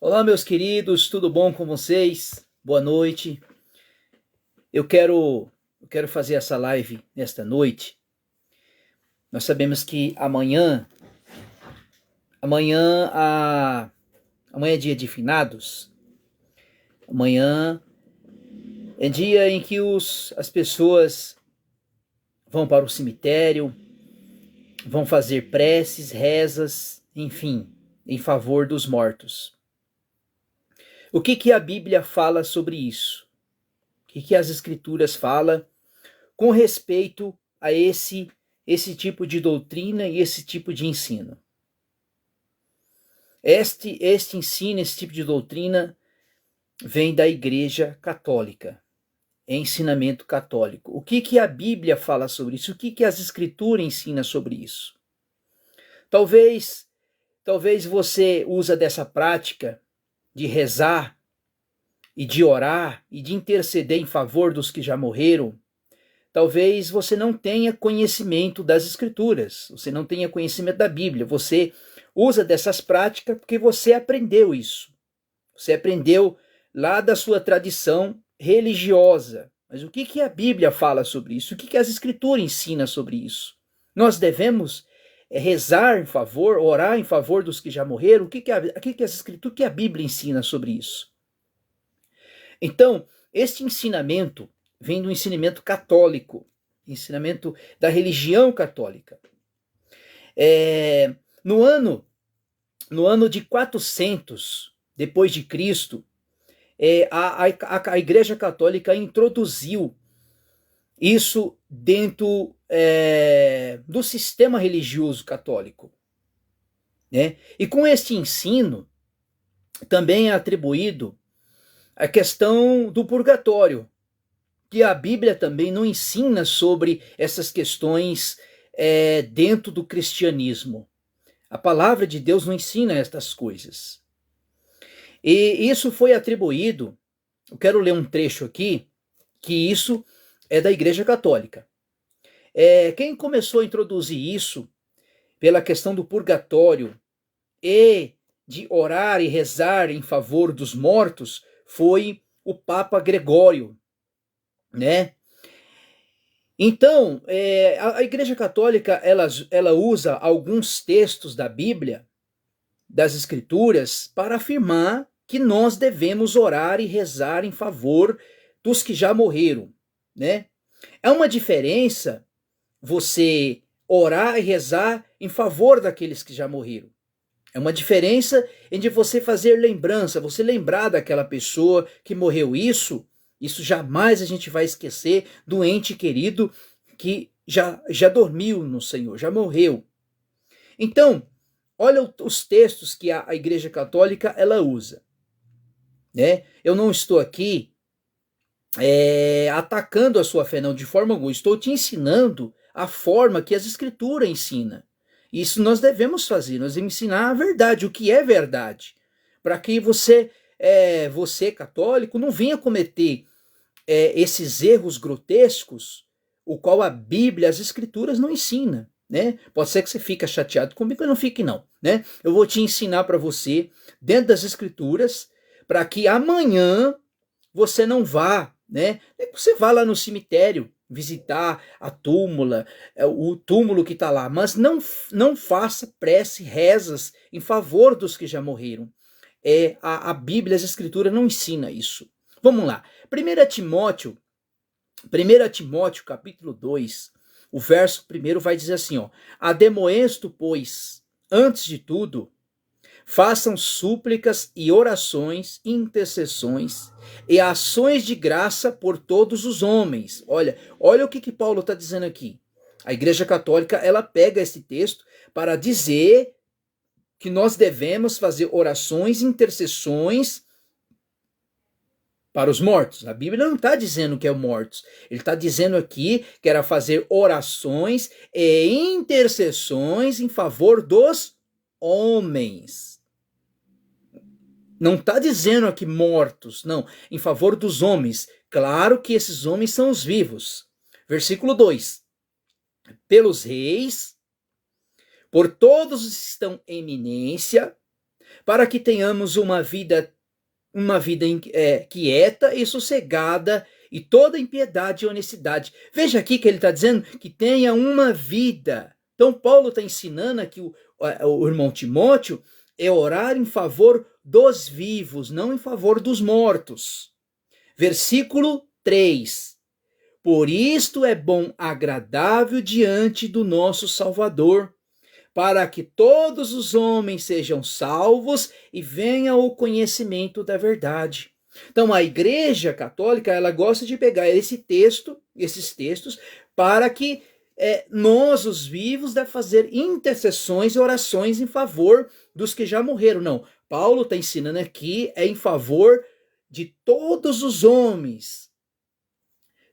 Olá, meus queridos, tudo bom com vocês? Boa noite. Eu quero fazer essa live nesta noite. Nós sabemos que amanhã, amanhã é dia de finados. Amanhã é dia em que as pessoas vão para o cemitério, vão fazer preces, rezas, enfim, em favor dos mortos. O que a Bíblia fala sobre isso? O que as Escrituras falam com respeito a esse tipo de doutrina e esse tipo de ensino? Este ensino, esse tipo de doutrina vem da Igreja Católica, é ensinamento católico. O que a Bíblia fala sobre isso? O que as Escrituras ensinam sobre isso? Talvez você usa dessa prática de rezar e de orar e de interceder em favor dos que já morreram. Talvez você não tenha conhecimento das Escrituras, você não tenha conhecimento da Bíblia, você usa dessas práticas porque você aprendeu isso. Você aprendeu lá da sua tradição religiosa. Mas o que a Bíblia fala sobre isso? O que as Escrituras ensinam sobre isso? Nós devemos rezar em favor, orar em favor dos que já morreram? O que as Escrituras, o que a Bíblia ensina sobre isso? Então, este ensinamento vem do ensinamento católico, ensinamento da religião católica. No ano de 400 depois de Cristo, a Igreja Católica introduziu isso dentro do sistema religioso católico, né? E com este ensino também é atribuído a questão do purgatório, que a Bíblia também não ensina sobre essas questões dentro do cristianismo. A palavra de Deus não ensina estas coisas. E isso foi atribuído, eu quero ler um trecho aqui, que isso é da Igreja Católica. Quem começou a introduzir isso pela questão do purgatório e de orar e rezar em favor dos mortos foi o Papa Gregório, né? Então, a Igreja Católica ela usa alguns textos da Bíblia, das Escrituras, para afirmar que nós devemos orar e rezar em favor dos que já morreram, né? É uma diferença você orar e rezar em favor daqueles que já morreram. É uma diferença entre você fazer lembrança, você lembrar daquela pessoa que morreu. Isso jamais a gente vai esquecer do ente querido que já dormiu no Senhor, já morreu. Então, olha os textos que a Igreja Católica ela usa, né? Eu não estou aqui atacando a sua fé, não, de forma alguma. Estou te ensinando a forma que as Escrituras ensinam. Isso nós devemos fazer, nós devemos ensinar a verdade, o que é verdade, para que você católico, não venha cometer esses erros grotescos, o qual a Bíblia, as Escrituras não ensinam, né? Pode ser que você fique chateado comigo, mas não fique não, né? Eu vou te ensinar para você, dentro das Escrituras, para que amanhã você não vá, né? Você vá lá no cemitério visitar a túmula, o túmulo que está lá, mas não faça prece, rezas em favor dos que já morreram. A Bíblia, as Escrituras não ensina isso. Vamos lá. 1 Timóteo capítulo 2, o verso 1 vai dizer assim, ó: Ademoesto, pois, antes de tudo, façam súplicas e orações, intercessões e ações de graça por todos os homens. Olha o que Paulo está dizendo aqui. A Igreja Católica ela pega esse texto para dizer que nós devemos fazer orações, intercessões para os mortos. A Bíblia não está dizendo que é mortos. Ele está dizendo aqui que era fazer orações e intercessões em favor dos homens. Não está dizendo aqui mortos, não, em favor dos homens. Claro que esses homens são os vivos. Versículo 2. Pelos reis, por todos os que estão em eminência, para que tenhamos uma vida quieta e sossegada e toda impiedade e honestidade. Veja aqui que ele está dizendo que tenha uma vida. Então Paulo está ensinando aqui o irmão Timóteo é orar em favor dos vivos, não em favor dos mortos. Versículo 3. Por isto é bom, agradável diante do nosso Salvador, para que todos os homens sejam salvos e venham ao conhecimento da verdade. Então a Igreja Católica, ela gosta de pegar esses textos, para que nós, os vivos, devemos fazer intercessões e orações em favor dos que já morreram. Não, Paulo está ensinando aqui em favor de todos os homens.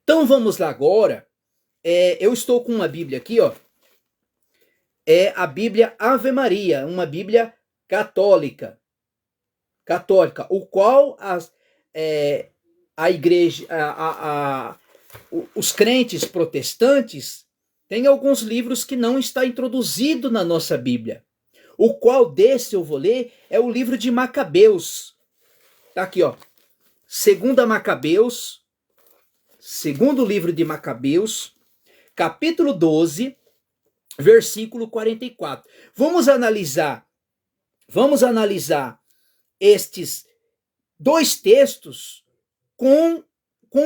Então vamos lá agora. Eu estou com uma Bíblia aqui, ó. É a Bíblia Ave Maria, uma Bíblia católica, o qual a igreja, os crentes protestantes têm alguns livros que não está introduzido na nossa Bíblia. O qual desse eu vou ler é o livro de Macabeus. Tá aqui, ó. Segundo livro de Macabeus, capítulo 12, versículo 44. Vamos analisar estes dois textos com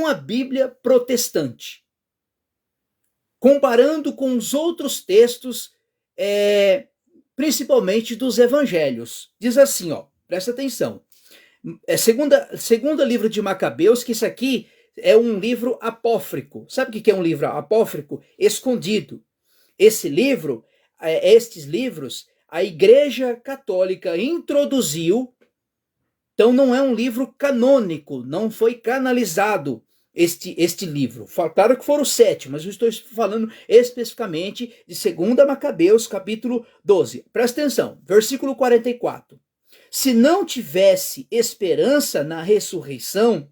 a Bíblia protestante, comparando com os outros textos, principalmente dos evangelhos. Diz assim, ó, presta atenção. Segundo livro de Macabeus, que isso aqui é um livro apócrifo. Sabe o que é um livro apócrifo? Escondido. Estes livros, a Igreja Católica introduziu. Então não é um livro canônico, não foi canalizado este livro. Claro que foram 7, mas eu estou falando especificamente de 2 Macabeus, capítulo 12. Presta atenção, versículo 44. Se não tivesse esperança na ressurreição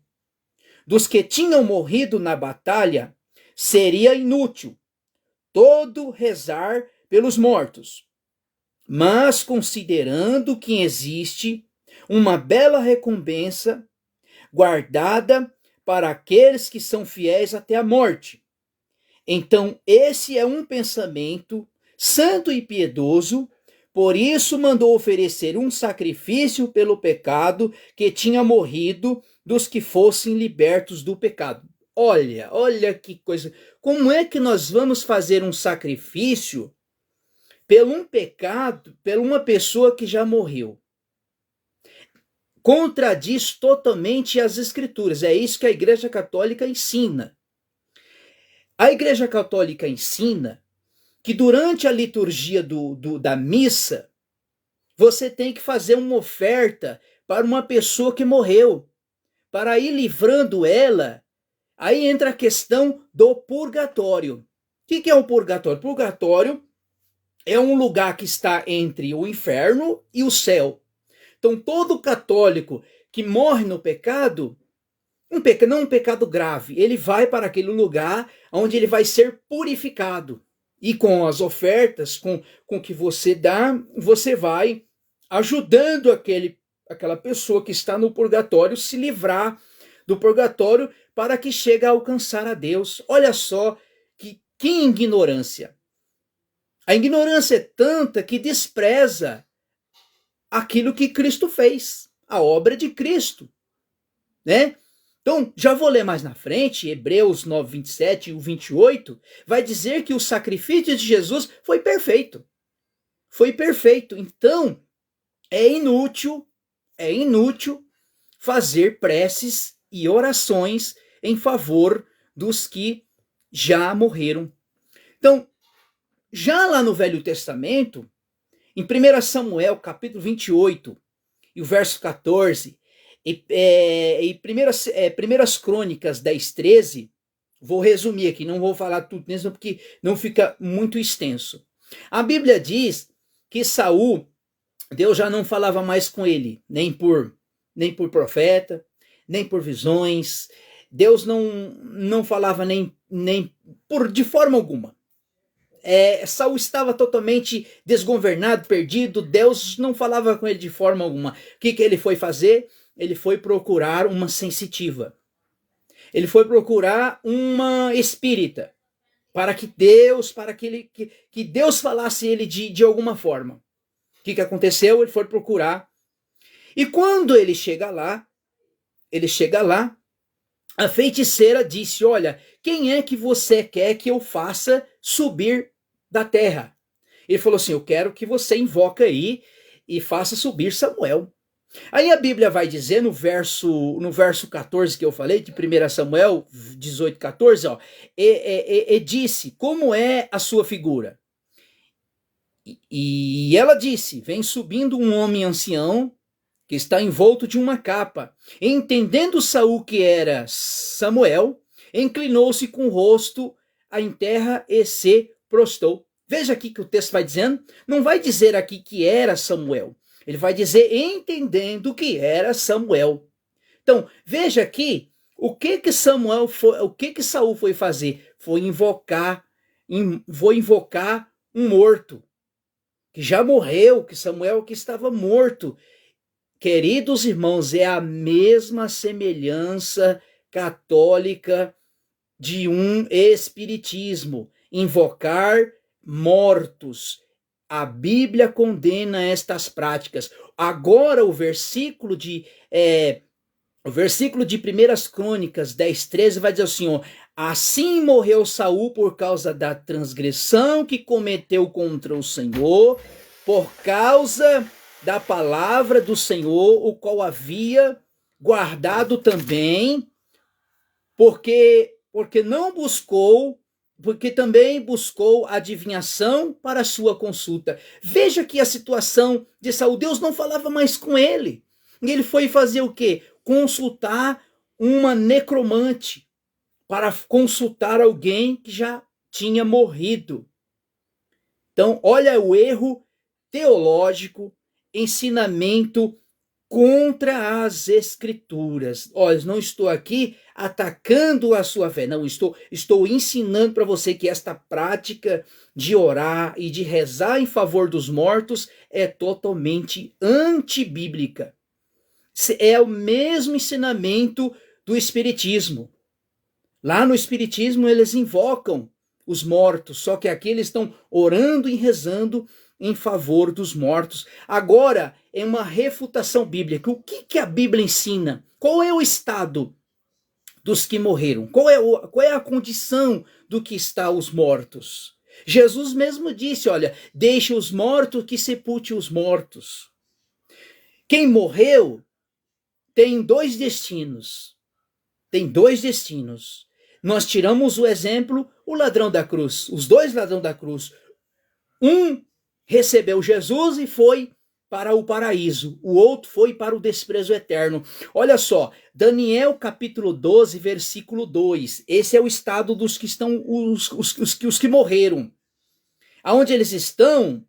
dos que tinham morrido na batalha, seria inútil todo rezar pelos mortos. Mas considerando que existe uma bela recompensa guardada para aqueles que são fiéis até a morte. Então, esse é um pensamento santo e piedoso, por isso mandou oferecer um sacrifício pelo pecado que tinha morrido dos que fossem libertos do pecado. Olha que coisa. Como é que nós vamos fazer um sacrifício pelo um pecado, por uma pessoa que já morreu? Contradiz totalmente as Escrituras. É isso que a Igreja Católica ensina. A Igreja Católica ensina que durante a liturgia da missa, você tem que fazer uma oferta para uma pessoa que morreu, para ir livrando ela. Aí entra a questão do purgatório. O que é o purgatório? Purgatório é um lugar que está entre o inferno e o céu. Então, todo católico que morre no pecado, não um pecado grave, ele vai para aquele lugar onde ele vai ser purificado. E com as ofertas, com que você dá, você vai ajudando aquela pessoa que está no purgatório se livrar do purgatório para que chegue a alcançar a Deus. Olha só que ignorância. A ignorância é tanta que despreza aquilo que Cristo fez, a obra de Cristo, né? Então, já vou ler mais na frente, Hebreus 9, 27 e o 28, vai dizer que o sacrifício de Jesus foi perfeito. Foi perfeito. Então, é inútil fazer preces e orações em favor dos que já morreram. Então, já lá no Velho Testamento, em 1 Samuel, capítulo 28, e o verso 14, e primeiras Crônicas 10, 13, vou resumir aqui, não vou falar tudo mesmo, porque não fica muito extenso. A Bíblia diz que Saul, Deus já não falava mais com ele, nem por profeta, nem por visões. Deus não falava nem de forma alguma. Saul estava totalmente desgovernado, perdido, Deus não falava com ele de forma alguma. O que ele foi fazer? Ele foi procurar uma sensitiva. Ele foi procurar uma espírita, para que Deus falasse ele de alguma forma. O que aconteceu? Ele foi procurar. E quando ele chega lá, a feiticeira disse: olha, quem é que você quer que eu faça subir da terra? Ele falou assim: eu quero que você invoque aí e faça subir Samuel. Aí a Bíblia vai dizer no verso 14 que eu falei, de 1 Samuel 18, 14, ó, e disse: como é a sua figura? E ela disse: vem subindo um homem ancião, que está envolto de uma capa. Entendendo Saul que era Samuel, inclinou-se com o rosto em terra e se prostrou. Veja aqui que o texto vai dizendo, não vai dizer aqui que era Samuel. Ele vai dizer entendendo que era Samuel. Então, veja aqui o que Saul foi fazer? Foi invocar um morto que já morreu, que Samuel que estava morto. Queridos irmãos, é a mesma semelhança católica de um espiritismo, invocar mortos. A Bíblia condena estas práticas. Agora o versículo de 1 Crônicas 10:13 vai dizer assim, ó, assim morreu Saul por causa da transgressão que cometeu contra o Senhor, por causa da palavra do Senhor, o qual havia guardado também, porque também buscou adivinhação para sua consulta. Veja que a situação de Saul, Deus não falava mais com ele. E ele foi fazer o quê? Consultar uma necromante, para consultar alguém que já tinha morrido. Então, olha o erro teológico, ensinamento contra as escrituras. Olha, não estou aqui atacando a sua fé, não, estou ensinando para você que esta prática de orar e de rezar em favor dos mortos é totalmente antibíblica. É o mesmo ensinamento do Espiritismo. Lá no Espiritismo eles invocam os mortos, só que aqui eles estão orando e rezando em favor dos mortos. Agora, é uma refutação bíblica. O que a Bíblia ensina? Qual é o estado dos que morreram? Qual é a condição do que está os mortos? Jesus mesmo disse, olha, deixe os mortos que sepulte os mortos. Quem morreu tem dois destinos. Nós tiramos o exemplo, o ladrão da cruz, os dois ladrões da cruz. Um recebeu Jesus e foi para o paraíso, o outro foi para o desprezo eterno. Olha só, Daniel capítulo 12, versículo 2. Esse é o estado dos que estão, os que morreram. Aonde eles estão,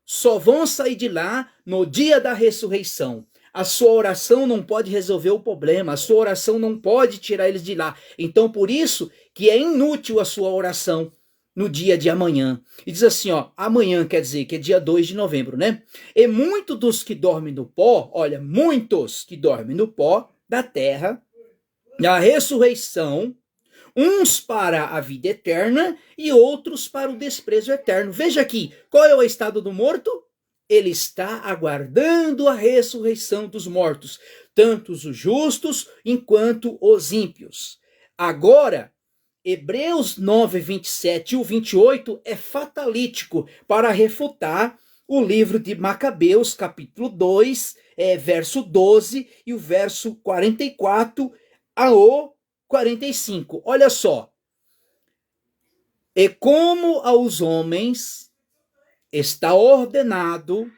só vão sair de lá no dia da ressurreição. A sua oração não pode resolver o problema, a sua oração não pode tirar eles de lá. Então, por isso que é inútil a sua oração no dia de amanhã. E diz assim, ó, amanhã quer dizer que é dia 2 de novembro, né? E muitos dos que dormem no pó, olha, muitos que dormem no pó da terra, a ressurreição, uns para a vida eterna e outros para o desprezo eterno. Veja aqui, qual é o estado do morto? Ele está aguardando a ressurreição dos mortos, tanto os justos enquanto os ímpios. Agora, Hebreus 9, 27 e o 28 é fatalítico para refutar o livro de Macabeus, capítulo 2, verso 12 e o verso 44 ao 45. Olha só. E como aos homens está ordenado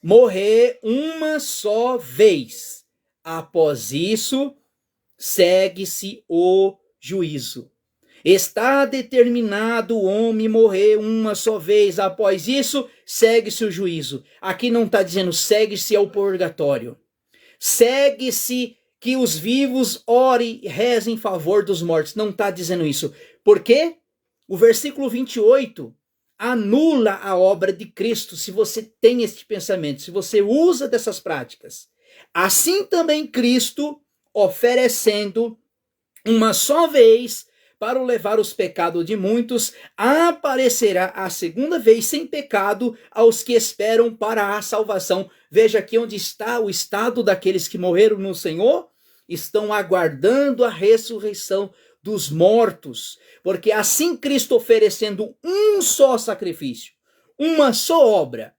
morrer uma só vez. Após isso, segue-se o juízo. Está determinado o homem morrer uma só vez. Após isso, segue-se o juízo. Aqui não está dizendo segue-se ao purgatório. Segue-se que os vivos orem e rezem em favor dos mortos. Não está dizendo isso. Por quê? O versículo 28 anula a obra de Cristo, se você tem este pensamento, se você usa dessas práticas. Assim também Cristo, oferecendo uma só vez para levar os pecados de muitos, aparecerá a segunda vez sem pecado aos que esperam para a salvação. Veja aqui onde está o estado daqueles que morreram no Senhor, estão aguardando a ressurreição dos mortos, porque assim Cristo oferecendo um só sacrifício, uma só obra.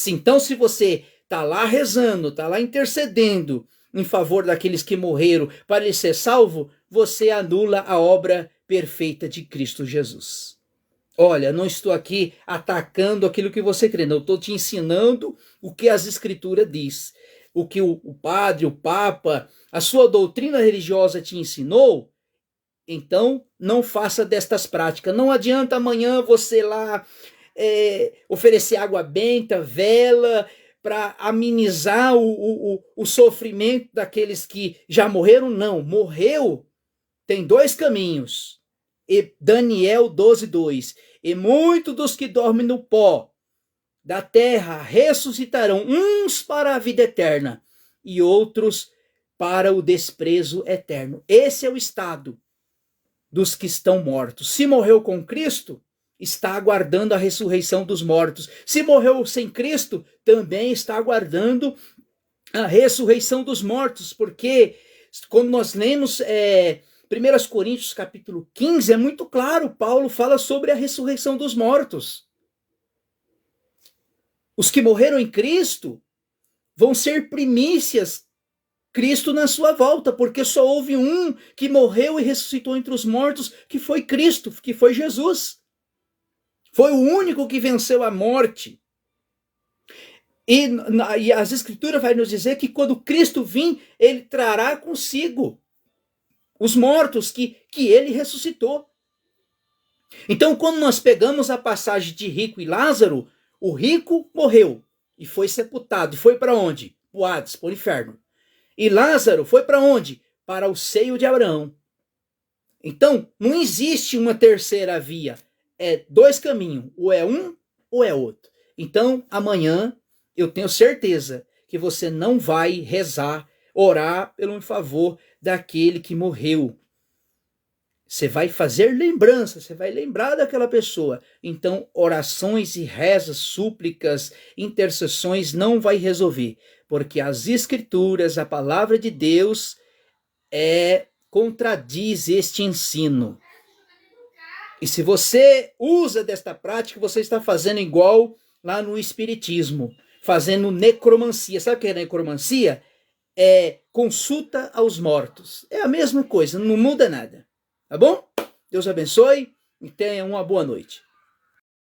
Então, se você está lá rezando, está lá intercedendo em favor daqueles que morreram para ele ser salvo, você anula a obra perfeita de Cristo Jesus. Olha, não estou aqui atacando aquilo que você crê, não, estou te ensinando o que as Escrituras diz, o que o padre, o Papa, a sua doutrina religiosa te ensinou. Então, não faça destas práticas. Não adianta amanhã você lá oferecer água benta, vela, para amenizar o sofrimento daqueles que já morreram. Não, morreu. Tem dois caminhos. E Daniel 12:2. E muitos dos que dormem no pó da terra ressuscitarão, uns para a vida eterna e outros para o desprezo eterno. Esse é o estado dos que estão mortos. Se morreu com Cristo, está aguardando a ressurreição dos mortos. Se morreu sem Cristo, também está aguardando a ressurreição dos mortos, porque quando nós lemos 1 Coríntios capítulo 15, é muito claro, Paulo fala sobre a ressurreição dos mortos. Os que morreram em Cristo vão ser primícias Cristo na sua volta, porque só houve um que morreu e ressuscitou entre os mortos, que foi Cristo, que foi Jesus. Foi o único que venceu a morte. E as Escrituras vai nos dizer que quando Cristo vir, ele trará consigo os mortos que ele ressuscitou. Então, quando nós pegamos a passagem de rico e Lázaro, o rico morreu e foi sepultado. E foi para onde? Para o Hades, para o inferno. E Lázaro foi para onde? Para o seio de Abraão. Então, não existe uma terceira via. É dois caminhos. Ou é um, ou é outro. Então, amanhã, eu tenho certeza que você não vai rezar, orar pelo favor daquele que morreu. Você vai fazer lembrança, você vai lembrar daquela pessoa. Então, orações e rezas, súplicas, intercessões não vai resolver. Porque as Escrituras, a palavra de Deus, contradiz este ensino. E se você usa desta prática, você está fazendo igual lá no Espiritismo, fazendo necromancia. Sabe o que é necromancia? É consulta aos mortos. É a mesma coisa, não muda nada. Tá bom? Deus abençoe e tenha uma boa noite.